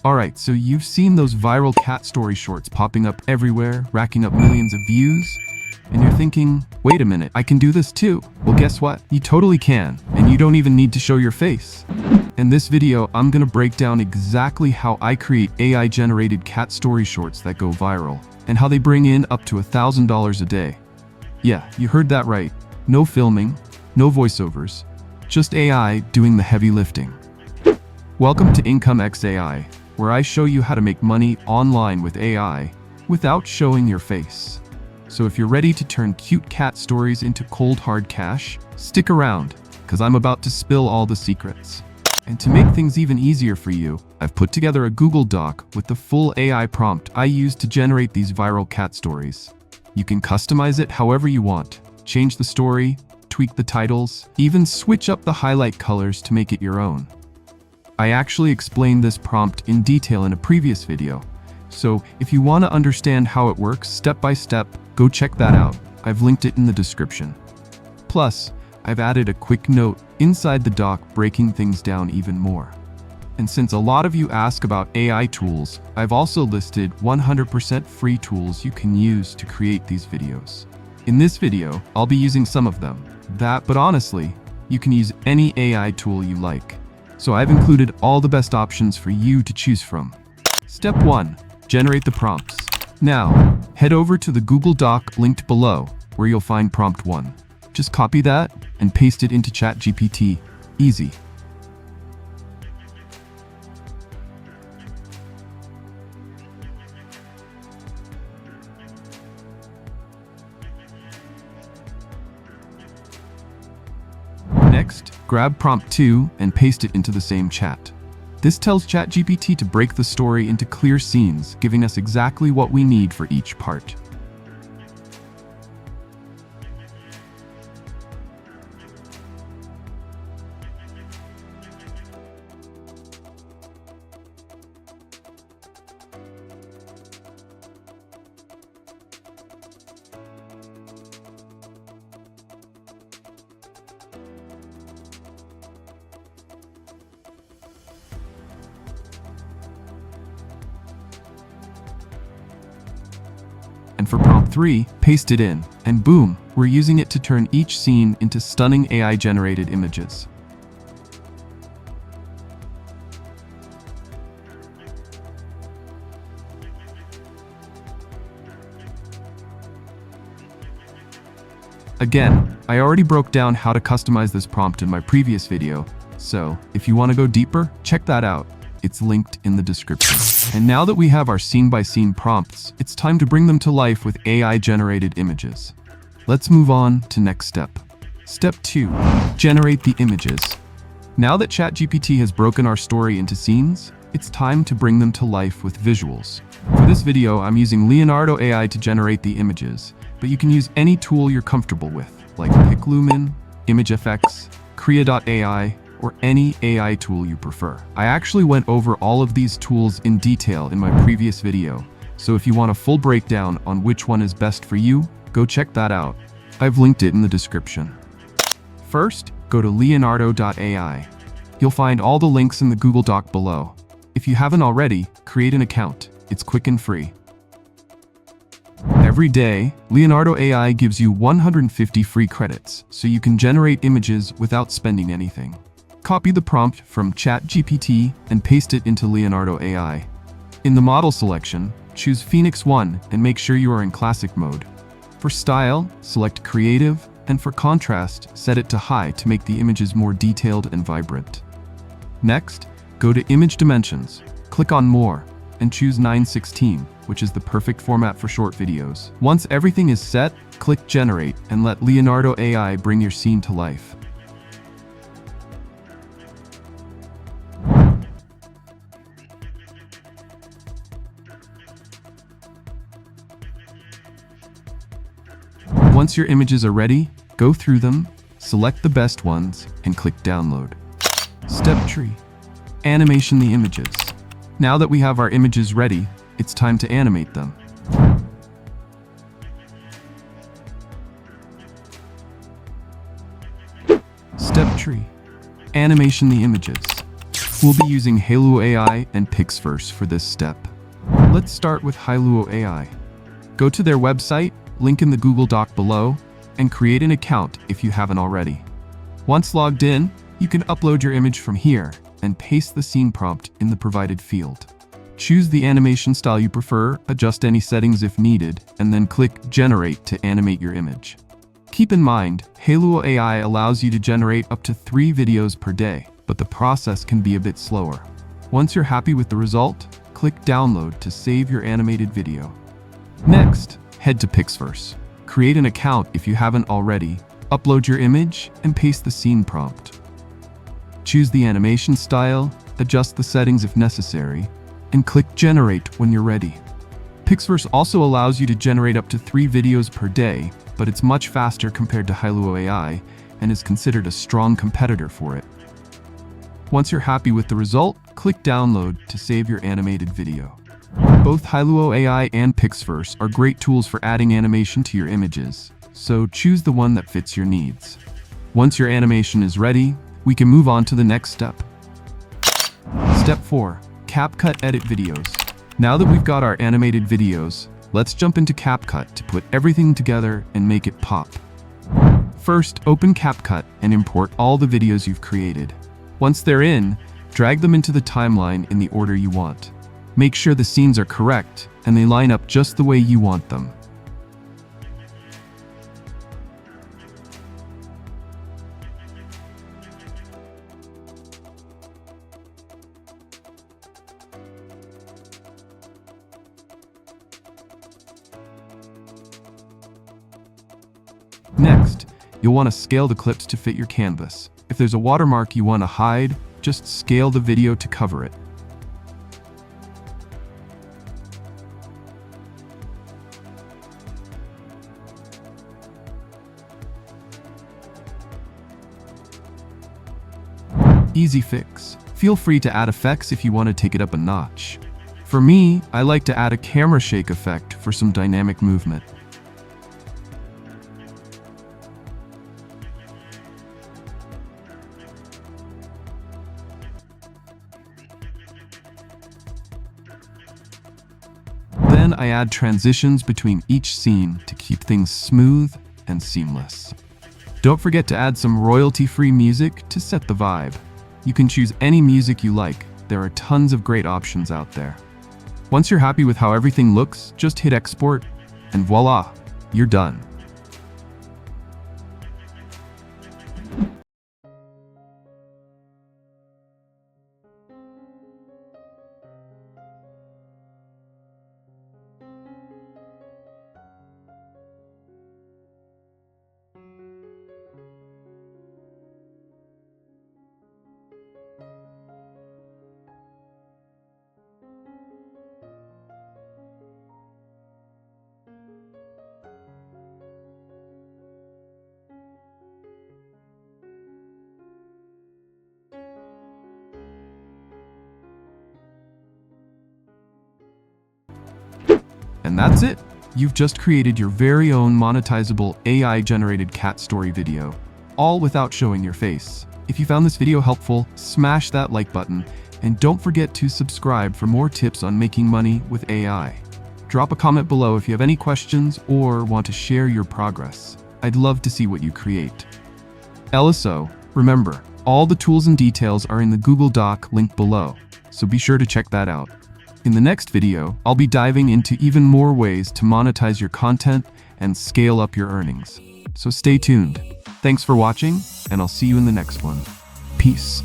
Alright, so you've seen those viral cat story shorts popping up everywhere, racking up millions of views, and you're thinking, wait a minute, I can do this too. Well, guess what? You totally can, and you don't even need to show your face. In this video, I'm gonna break down exactly how I create AI-generated cat story shorts that go viral, and how they bring in up to $1,000 a day. Yeah, you heard that right. No filming, no voiceovers, just AI doing the heavy lifting. Welcome to Income X AI, where I show you how to make money online with AI without showing your face. So if you're ready to turn cute cat stories into cold hard cash, stick around, because I'm about to spill all the secrets. And to make things even easier for you, I've put together a Google Doc with the full AI prompt I use to generate these viral cat stories. You can customize it however you want, change the story, tweak the titles, even switch up the highlight colors to make it your own. I actually explained this prompt in detail in a previous video, so if you want to understand how it works step by step, go check that out. I've linked it in the description. Plus, I've added a quick note inside the doc breaking things down even more. And since a lot of you ask about AI tools, I've also listed 100% free tools you can use to create these videos. In this video, I'll be using some of them. But honestly, you can use any AI tool you like. So I've included all the best options for you to choose from. Step 1. Generate the prompts. Now, head over to the Google Doc linked below, where you'll find prompt 1. Just copy that and paste it into ChatGPT. Easy. Next, grab prompt 2 and paste it into the same chat. This tells ChatGPT to break the story into clear scenes, giving us exactly what we need for each part. And for prompt 3, paste it in, and boom, we're using it to turn each scene into stunning AI-generated images. Again, I already broke down how to customize this prompt in my previous video, so if you want to go deeper, check that out. It's linked in the description. And now that we have our scene-by-scene prompts, it's time to bring them to life with AI-generated images. Let's move on to next step. Step 2. Generate the images. Now that ChatGPT has broken our story into scenes, it's time to bring them to life with visuals. For this video, I'm using Leonardo AI to generate the images, but you can use any tool you're comfortable with, like PicLumen, ImageFX, Krea.ai, or any AI tool you prefer. I actually went over all of these tools in detail in my previous video, so if you want a full breakdown on which one is best for you, go check that out. I've linked it in the description. First, go to Leonardo.ai. You'll find all the links in the Google Doc below. If you haven't already, create an account. It's quick and free. Every day, Leonardo AI gives you 150 free credits, so you can generate images without spending anything. Copy the prompt from ChatGPT and paste it into Leonardo AI. In the model selection, choose Phoenix 1 and make sure you are in classic mode. For style, select creative, and for contrast, set it to high to make the images more detailed and vibrant. Next, go to Image Dimensions, click on More, and choose 9:16, which is the perfect format for short videos. Once everything is set, click Generate and let Leonardo AI bring your scene to life. Once your images are ready, go through them, select the best ones, and click Download. Step 3. Animation the images. Now that we have our images ready, it's time to animate them. Step 3. Animation the images. We'll be using Hailuo AI and Pixverse for this step. Let's start with Hailuo AI. Go to their website, link in the Google Doc below, and create an account if you haven't already. Once logged in, you can upload your image from here and paste the scene prompt in the provided field. Choose the animation style you prefer, adjust any settings if needed, and then click Generate to animate your image. Keep in mind, Hailuo AI allows you to generate up to 3 videos per day, but the process can be a bit slower. Once you're happy with the result, click Download to save your animated video. Next, head to Pixverse. Create an account if you haven't already, upload your image, and paste the scene prompt. Choose the animation style, adjust the settings if necessary, and click Generate when you're ready. Pixverse also allows you to generate up to 3 videos per day, but it's much faster compared to Hailuo AI and is considered a strong competitor for it. Once you're happy with the result, click Download to save your animated video. Both Hailuo AI and Pixverse are great tools for adding animation to your images, so choose the one that fits your needs. Once your animation is ready, we can move on to the next step. Step 4. CapCut Edit Videos. Now that we've got our animated videos, let's jump into CapCut to put everything together and make it pop. First, open CapCut and import all the videos you've created. Once they're in, drag them into the timeline in the order you want. Make sure the scenes are correct and they line up just the way you want them. Next, you'll want to scale the clips to fit your canvas. If there's a watermark you want to hide, just scale the video to cover it. Easy fix. Feel free to add effects if you want to take it up a notch. For me, I like to add a camera shake effect for some dynamic movement. Then I add transitions between each scene to keep things smooth and seamless. Don't forget to add some royalty-free music to set the vibe. You can choose any music you like. There are tons of great options out there. Once you're happy with how everything looks, just hit export and voila, you're done. And that's it! You've just created your very own monetizable AI-generated cat story video, all without showing your face. If you found this video helpful, smash that like button, and don't forget to subscribe for more tips on making money with AI. Drop a comment below if you have any questions or want to share your progress. I'd love to see what you create. Also, remember, all the tools and details are in the Google Doc link below, so be sure to check that out. In the next video, I'll be diving into even more ways to monetize your content and scale up your earnings. So stay tuned. Thanks for watching, and I'll see you in the next one. Peace.